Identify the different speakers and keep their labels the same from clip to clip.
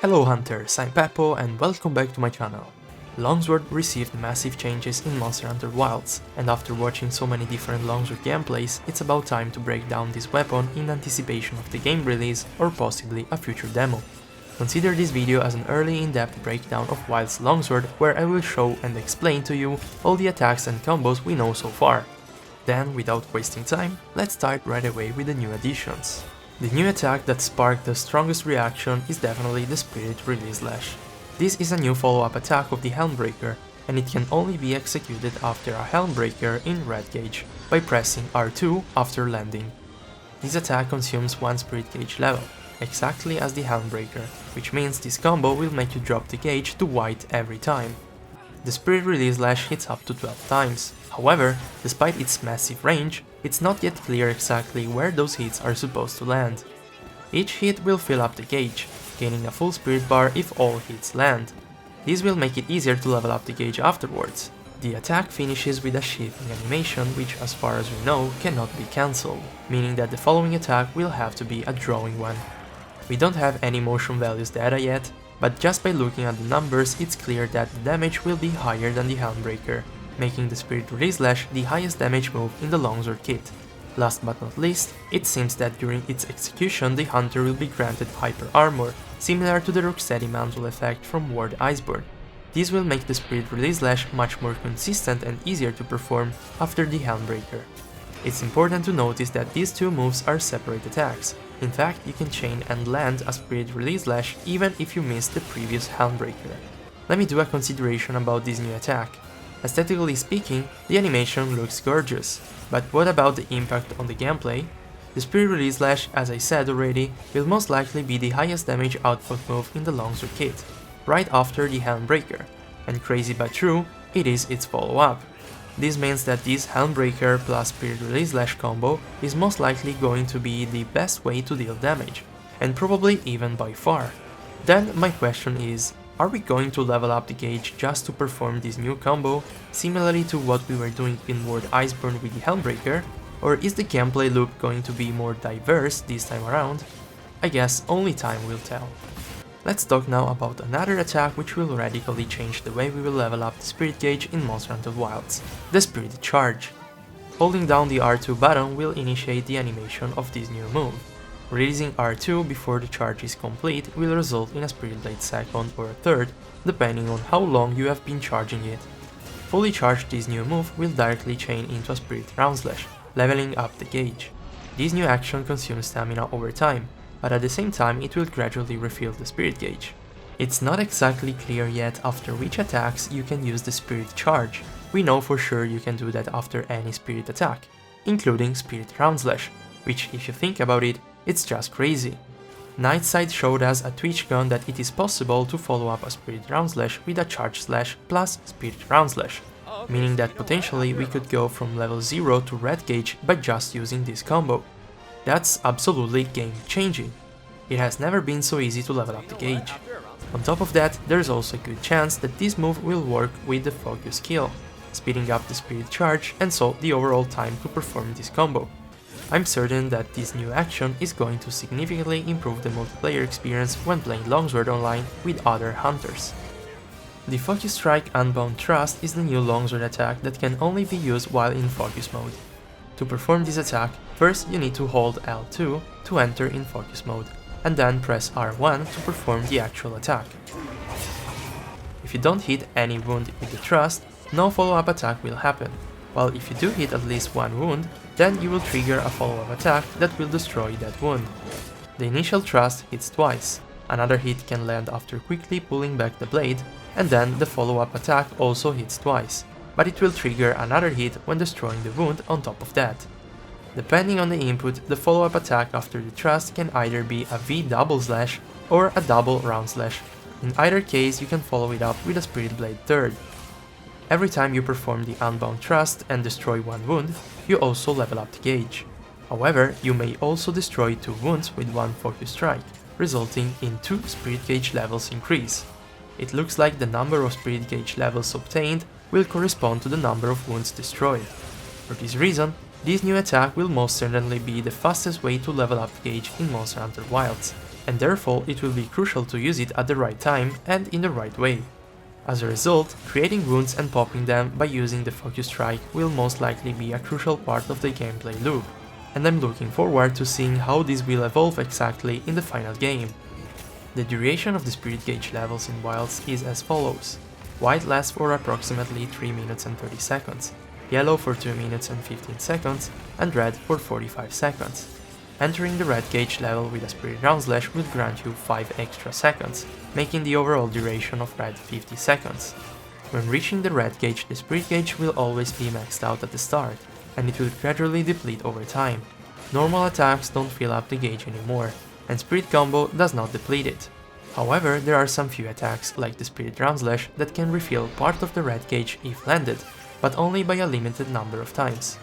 Speaker 1: Hello Hunters, I'm Peppo and welcome back to my channel. Longsword received massive changes in Monster Hunter Wilds, and after watching so many different Longsword gameplays, it's about time to break down this weapon in anticipation of the game release or possibly a future demo. Consider this video as an early in-depth breakdown of Wild's Longsword where I will show and explain to you all the attacks and combos we know so far. Then, without wasting time, let's start right away with the new additions. The new attack that sparked the strongest reaction is definitely the Spirit Release Slash. This is a new follow-up attack of the Helm Breaker, and it can only be executed after a Helm Breaker in red gauge, by pressing R2 after landing. This attack consumes 1 Spirit Gauge level, exactly as the Helm Breaker, which means this combo will make you drop the gauge to white every time. The Spirit Release Slash hits up to 12 times, however, despite its massive range, it's not yet clear exactly where those hits are supposed to land. Each hit will fill up the gauge, gaining a full spirit bar if all hits land. This will make it easier to level up the gauge afterwards. The attack finishes with a sheathing animation which, as far as we know, cannot be cancelled, meaning that the following attack will have to be a drawing one. We don't have any motion values data yet, but just by looking at the numbers it's clear that the damage will be higher than the Helm Breaker, making the Spirit Release Slash the highest damage move in the Longsword kit. Last but not least, it seems that during its execution the hunter will be granted hyper armor, similar to the Rocksteady mantle effect from Ward Iceborne. This will make the Spirit Release Slash much more consistent and easier to perform after the Helm Breaker. It's important to notice that these two moves are separate attacks. In fact, you can chain and land a Spirit Release Slash even if you missed the previous Helm Breaker. Let me do a consideration about this new attack. Aesthetically speaking, the animation looks gorgeous, but what about the impact on the gameplay? The Spirit Release Slash, as I said already, will most likely be the highest damage output move in the Longsword kit, right after the Helm Breaker, and crazy but true, it is its follow-up. This means that this Helm Breaker plus Spirit Release Slash combo is most likely going to be the best way to deal damage, and probably even by far. Then my question is, are we going to level up the gauge just to perform this new combo, similarly to what we were doing in Ward Iceborne with the Helm Breaker, or is the gameplay loop going to be more diverse this time around? I guess only time will tell. Let's talk now about another attack which will radically change the way we will level up the Spirit Gauge in Monster Hunter Wilds, the Spirit Charge. Holding down the R2 button will initiate the animation of this new move. Releasing R2 before the charge is complete will result in a Spirit Blade second or a third, depending on how long you have been charging it. Fully charged, this new move will directly chain into a Spirit Round Slash, leveling up the gauge. This new action consumes stamina over time, but at the same time it will gradually refill the Spirit Gauge. It's not exactly clear yet after which attacks you can use the Spirit Charge. We know for sure you can do that after any Spirit attack, including Spirit Round Slash, which, if you think about it, it's just crazy. Nightside showed us a Twitch gun that it is possible to follow up a Spirit Round Slash with a Charge Slash plus Spirit Round Slash, meaning that potentially we could go from level 0 to red gauge by just using this combo. That's absolutely game changing. It has never been so easy to level up the gauge. On top of that, there's also a good chance that this move will work with the focus skill, speeding up the Spirit Charge and so the overall time to perform this combo. I'm certain that this new action is going to significantly improve the multiplayer experience when playing Longsword online with other hunters. The Focus Strike Unbound Thrust is the new Longsword attack that can only be used while in focus mode. To perform this attack, first you need to hold L2 to enter in focus mode, and then press R1 to perform the actual attack. If you don't hit any wound with the thrust, no follow-up attack will happen, while if you do hit at least one wound, then you will trigger a follow-up attack that will destroy that wound. The initial thrust hits twice, another hit can land after quickly pulling back the blade, and then the follow-up attack also hits twice, but it will trigger another hit when destroying the wound on top of that. Depending on the input, the follow-up attack after the thrust can either be a V double slash or a double round slash. In either case, you can follow it up with a Spirit Blade third. Every time you perform the Unbound Thrust and destroy one wound, you also level up the gauge. However, you may also destroy 2 wounds with one Focus Strike, resulting in 2 Spirit Gauge levels increase. It looks like the number of Spirit Gauge levels obtained will correspond to the number of wounds destroyed. For this reason, this new attack will most certainly be the fastest way to level up the gauge in Monster Hunter Wilds. and therefore it will be crucial to use it at the right time and in the right way. As a result, creating wounds and popping them by using the Focus Strike will most likely be a crucial part of the gameplay loop, and I'm looking forward to seeing how this will evolve exactly in the final game. The duration of the Spirit Gauge levels in Wilds is as follows. White lasts for approximately 3 minutes and 30 seconds, yellow for 2 minutes and 15 seconds, and red for 45 seconds. Entering the red gauge level with a Spirit Round Slash will grant you 5 extra seconds, making the overall duration of red 50 seconds. When reaching the red gauge, the Spirit Gauge will always be maxed out at the start, and it will gradually deplete over time. Normal attacks don't fill up the gauge anymore, and Spirit Combo does not deplete it. However, there are some few attacks, like the Spirit Round Slash, that can refill part of the red gauge if landed, but only by a limited number of times.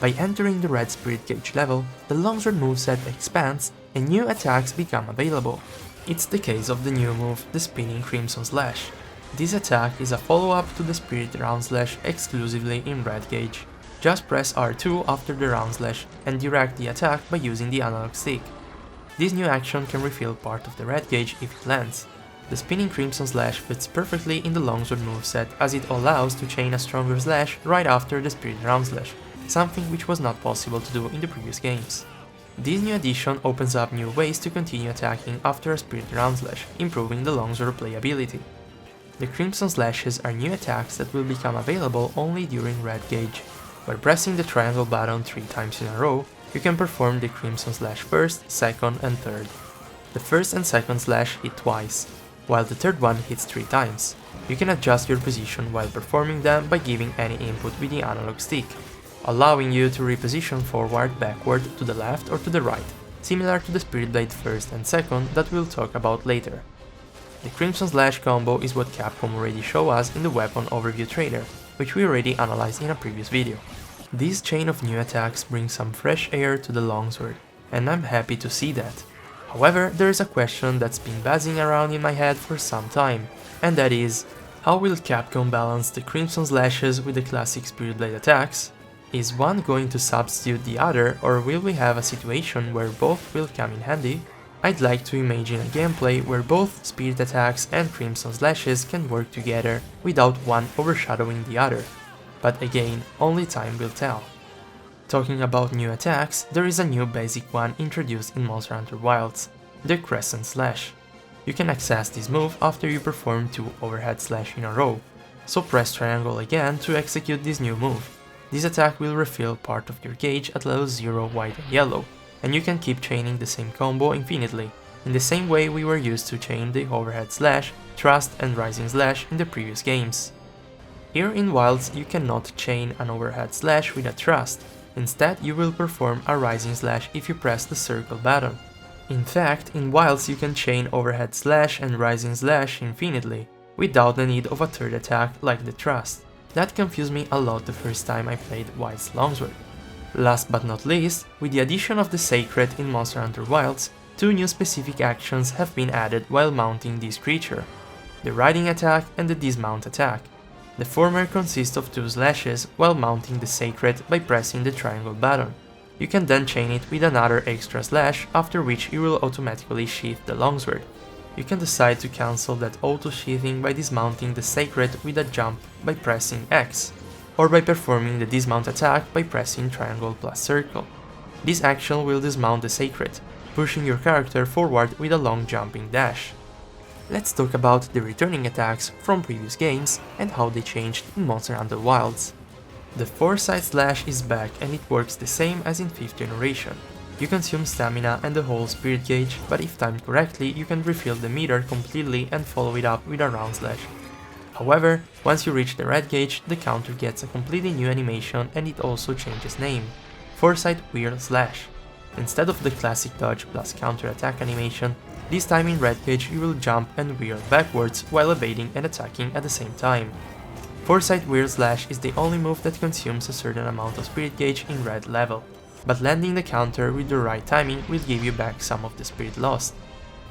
Speaker 1: By entering the red Spirit Gauge level, the longsword moveset expands and new attacks become available. It's the case of the new move, the Spinning Crimson Slash. This attack is a follow-up to the Spirit Round Slash exclusively in red gauge. Just press R2 after the Round Slash and direct the attack by using the analog stick. This new action can refill part of the red gauge if it lands. The Spinning Crimson Slash fits perfectly in the longsword moveset as it allows to chain a stronger slash right after the Spirit Round Slash, something which was not possible to do in the previous games. This new addition opens up new ways to continue attacking after a Spirit Round Slash, improving the longsword playability. The Crimson Slashes are new attacks that will become available only during red gauge. By pressing the triangle button 3 times in a row, you can perform the Crimson Slash first, second and third. The first and second slash hit twice, while the third one hits 3 times. You can adjust your position while performing them by giving any input with the analog stick, allowing you to reposition forward, backward, to the left or to the right, similar to the Spirit Blade first and second that we'll talk about later. The Crimson Slash combo is what Capcom already showed us in the weapon overview trailer, which we already analyzed in a previous video. This chain of new attacks brings some fresh air to the longsword, and I'm happy to see that. However, there is a question that's been buzzing around in my head for some time, and that is, how will Capcom balance the Crimson Slashes with the classic Spirit Blade attacks? Is one going to substitute the other, or will we have a situation where both will come in handy? I'd like to imagine a gameplay where both Spirit attacks and Crimson Slashes can work together without one overshadowing the other. But again, only time will tell. Talking about new attacks, there is a new basic one introduced in Monster Hunter Wilds, the Crescent Slash. You can access this move after you perform 2 overhead slash in a row, so press triangle again to execute this new move. This attack will refill part of your gauge at level 0 white and yellow, and you can keep chaining the same combo infinitely, in the same way we were used to chain the overhead slash, thrust and rising slash in the previous games. Here in Wilds you cannot chain an overhead slash with a thrust, instead you will perform a rising slash if you press the circle button. In fact, in Wilds you can chain overhead slash and rising slash infinitely, without the need of a third attack like the thrust. That confused me a lot the first time I played Wilds Longsword. Last but not least, with the addition of the Seikret in Monster Hunter Wilds, 2 new specific actions have been added while mounting this creature, the riding attack and the dismount attack. The former consists of 2 slashes while mounting the Seikret by pressing the triangle button. You can then chain it with another extra slash, after which you will automatically sheath the longsword. You can decide to cancel that auto-sheathing by dismounting the Seikret with a jump by pressing X, or by performing the dismount attack by pressing triangle plus circle. This action will dismount the Seikret, pushing your character forward with a long jumping dash. Let's talk about the returning attacks from previous games and how they changed in Monster Hunter Wilds. The Foresight Slash is back and it works the same as in 5th generation. You consume stamina and the whole Spirit Gauge, but if timed correctly you can refill the meter completely and follow it up with a Round Slash. However, once you reach the red gauge, the counter gets a completely new animation and it also changes name, Foresight Whirl Slash. Instead of the classic dodge plus counter attack animation, this time in red gauge you will jump and whirl backwards while evading and attacking at the same time. Foresight Whirl Slash is the only move that consumes a certain amount of Spirit Gauge in red level, but landing the counter with the right timing will give you back some of the spirit lost.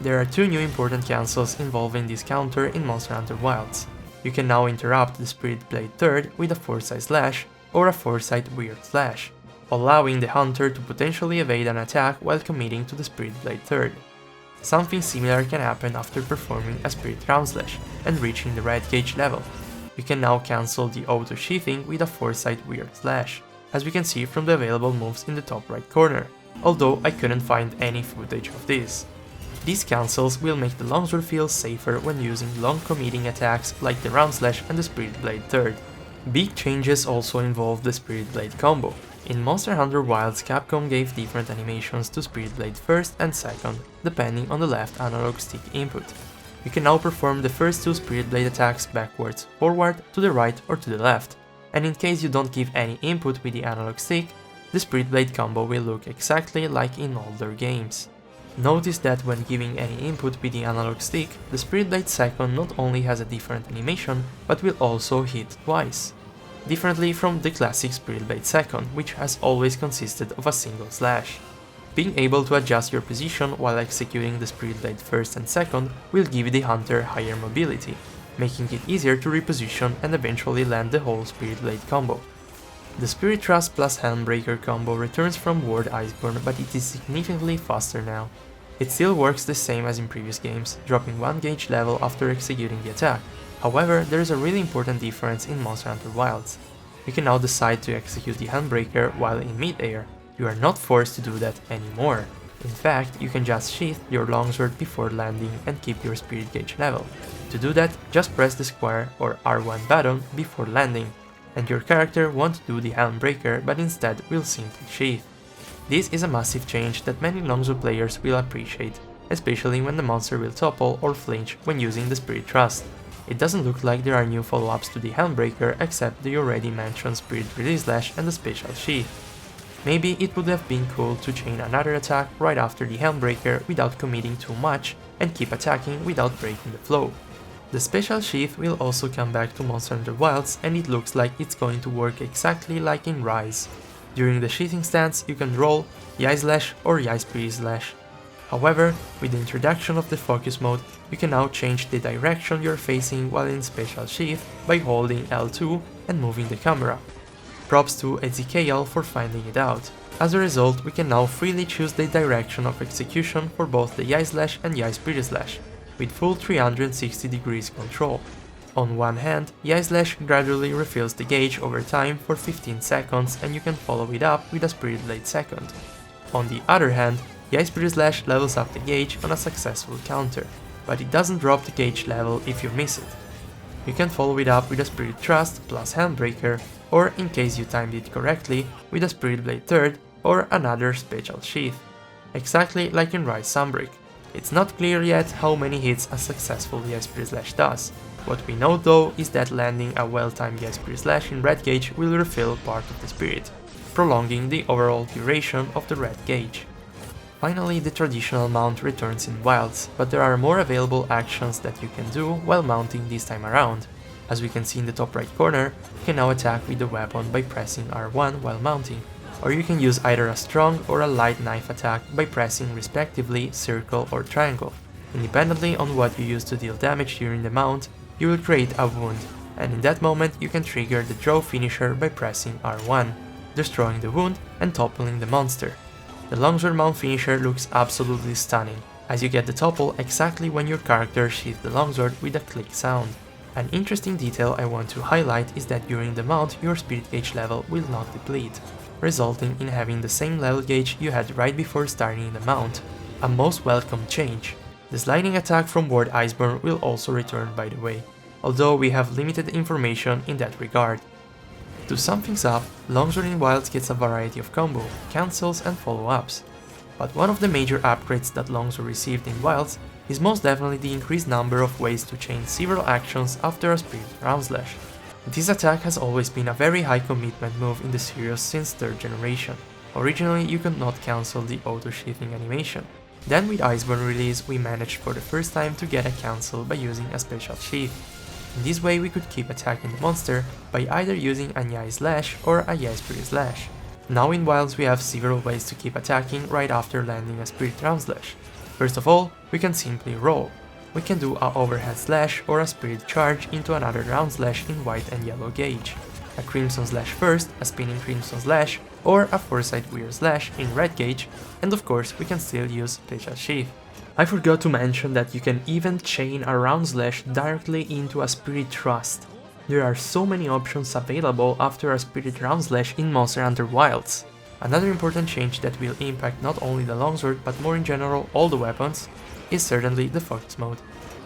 Speaker 1: There are 2 new important cancels involving this counter in Monster Hunter Wilds. You can now interrupt the Spirit Blade 3rd with a Foresight Slash or a Foresight Whirl Slash, allowing the hunter to potentially evade an attack while committing to the Spirit Blade 3rd. something similar can happen after performing a Spirit Round Slash and reaching the red gauge level. You can now cancel the auto sheathing with a Foresight Weird Slash, as we can see from the available moves in the top right corner, although I couldn't find any footage of this. These cancels will make the longsword feel safer when using long committing attacks like the Round Slash and the Spirit Blade third. Big changes also involve the Spirit Blade combo. In Monster Hunter Wilds, Capcom gave different animations to Spirit Blade first and second, depending on the left analog stick input. You can now perform the first two Spirit Blade attacks backwards, forward, to the right or to the left, and in case you don't give any input with the analog stick, the Spirit Blade combo will look exactly like in older games. Notice that when giving any input with the analog stick, the Spirit Blade second not only has a different animation, but will also hit twice. Differently from the classic Spirit Blade second, which has always consisted of a single slash. Being able to adjust your position while executing the Spirit Blade first and second will give the hunter higher mobility, making it easier to reposition and eventually land the whole Spirit Blade combo. The Spirit Thrust plus Helm Breaker combo returns from Ward Iceborne, but it is significantly faster now. It still works the same as in previous games, dropping 1 gauge level after executing the attack. However, there is a really important difference in Monster Hunter Wilds. You can now decide to execute the Helm Breaker while in mid-air. You are not forced to do that anymore. In fact, you can just sheath your longsword before landing and keep your spirit gauge level. To do that, just press the square or R1 button before landing, and your character won't do the Helm Breaker but instead will simply sheath. This is a massive change that many longsword players will appreciate, especially when the monster will topple or flinch when using the Spirit Thrust. It doesn't look like there are new follow-ups to the Helm Breaker except the already mentioned Spirit Release Slash and the Special Sheath. Maybe it would have been cool to chain another attack right after the Helm Breaker without committing too much and keep attacking without breaking the flow. The Special Sheath will also come back to Monster Hunter Wilds, and it looks like it's going to work exactly like in Rise. During the sheathing stance you can roll, Yai Slash or Yai Spirit Slash. However, with the introduction of the focus mode, you can now change the direction you're facing while in Special Sheath by holding L2 and moving the camera. Props to Ezekiel for finding it out. As a result, we can now freely choose the direction of execution for both the Yai Slash and Yai Spirit Slash, with full 360 degrees control. On one hand, Yai Slash gradually refills the gauge over time for 15 seconds and you can follow it up with a Spirit Blade second. On the other hand, Yai Spirit Slash levels up the gauge on a successful counter, but it doesn't drop the gauge level if you miss it. You can follow it up with a Spirit Thrust plus Helm Breaker, or in case you timed it correctly, with a Spirit Blade third or another Special Sheath. Exactly like in Rise Sunbreak. It's not clear yet how many hits a successful Yai Spirit Slash does. What we know though is that landing a well-timed Yai Spirit Slash in red gauge will refill part of the spirit, prolonging the overall duration of the red gauge. Finally, the traditional mount returns in Wilds, but there are more available actions that you can do while mounting this time around. As we can see in the top right corner, you can now attack with the weapon by pressing R1 while mounting, or you can use either a strong or a light knife attack by pressing respectively circle or triangle. Independently on what you use to deal damage during the mount, you will create a wound, and in that moment you can trigger the draw finisher by pressing R1, destroying the wound and toppling the monster. The longsword mount finisher looks absolutely stunning, as you get the topple exactly when your character sheathes the longsword with a click sound. An interesting detail I want to highlight is that during the mount your spirit gauge level will not deplete, resulting in having the same level gauge you had right before starting the mount, a most welcome change. The sliding attack from Ward Iceborne will also return, by the way, although we have limited information in that regard. To sum things up, Longsword in Wilds gets a variety of combo, cancels and follow-ups. But one of the major upgrades that Longsword received in Wilds is most definitely the increased number of ways to chain several actions after a Spirit Round Slash. This attack has always been a very high commitment move in the series since 3rd generation. Originally you could not cancel the auto-sheathing animation. Then with Iceborne release we managed for the first time to get a cancel by using a Special Sheath. In this way we could keep attacking the monster by either using a Yai Slash or a Yai Spirit Slash. Now in Wilds we have several ways to keep attacking right after landing a Spirit Round Slash. First of all, we can simply roll. We can do a overhead slash or a spirit charge into another round slash in white and yellow gauge, a Crimson Slash first, a spinning Crimson Slash, or a Foresight Weird Slash in red gauge, and of course we can still use Special Sheath. I forgot to mention that you can even chain a round slash directly into a spirit thrust. There are so many options available after a spirit round slash in Monster Hunter Wilds. Another important change that will impact not only the longsword but more in general all the weapons is certainly the focus mode.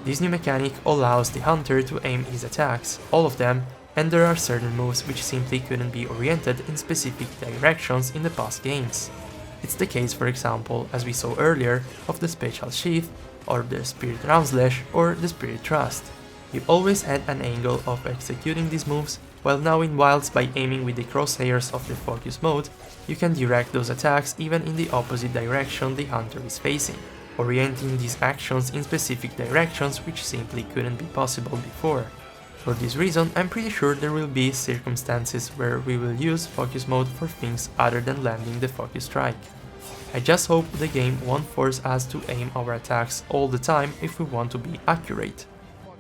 Speaker 1: This new mechanic allows the hunter to aim his attacks, all of them, and there are certain moves which simply couldn't be oriented in specific directions in the past games. It's the case, for example, as we saw earlier, of the special Sheathe, or the Spirit Round Slash, or the Spirit Thrust. You always had an angle of executing these moves, while now in Wilds by aiming with the crosshairs of the focus mode, you can direct those attacks even in the opposite direction the hunter is facing, orienting these actions in specific directions which simply couldn't be possible before. For this reason, I'm pretty sure there will be circumstances where we will use focus mode for things other than landing the focus strike. I just hope the game won't force us to aim our attacks all the time if we want to be accurate.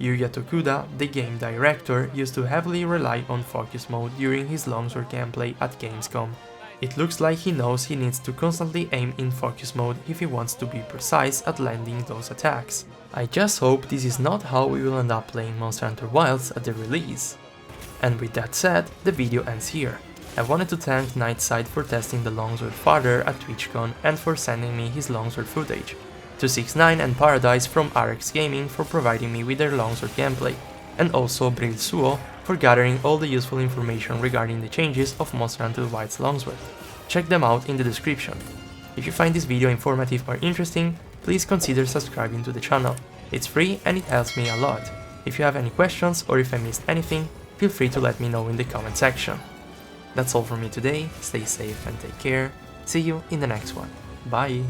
Speaker 1: Yuya Tokuda, the game director, used to heavily rely on focus mode during his longsword gameplay at Gamescom. It looks like he knows he needs to constantly aim in focus mode if he wants to be precise at landing those attacks. I just hope this is not how we will end up playing Monster Hunter Wilds at the release. And with that said, the video ends here. I wanted to thank Nightside for testing the longsword further at TwitchCon and for sending me his longsword footage, TwoSixNine and Paradise from Arekkz Gaming for providing me with their longsword gameplay, and also Brill Suo for gathering all the useful information regarding the changes of Monster Hunter Wilds longsword. Check them out in the description. If you find this video informative or interesting, please consider subscribing to the channel. It's free and it helps me a lot. If you have any questions or if I missed anything, feel free to let me know in the comment section. That's all from me today, stay safe and take care, see you in the next one, bye!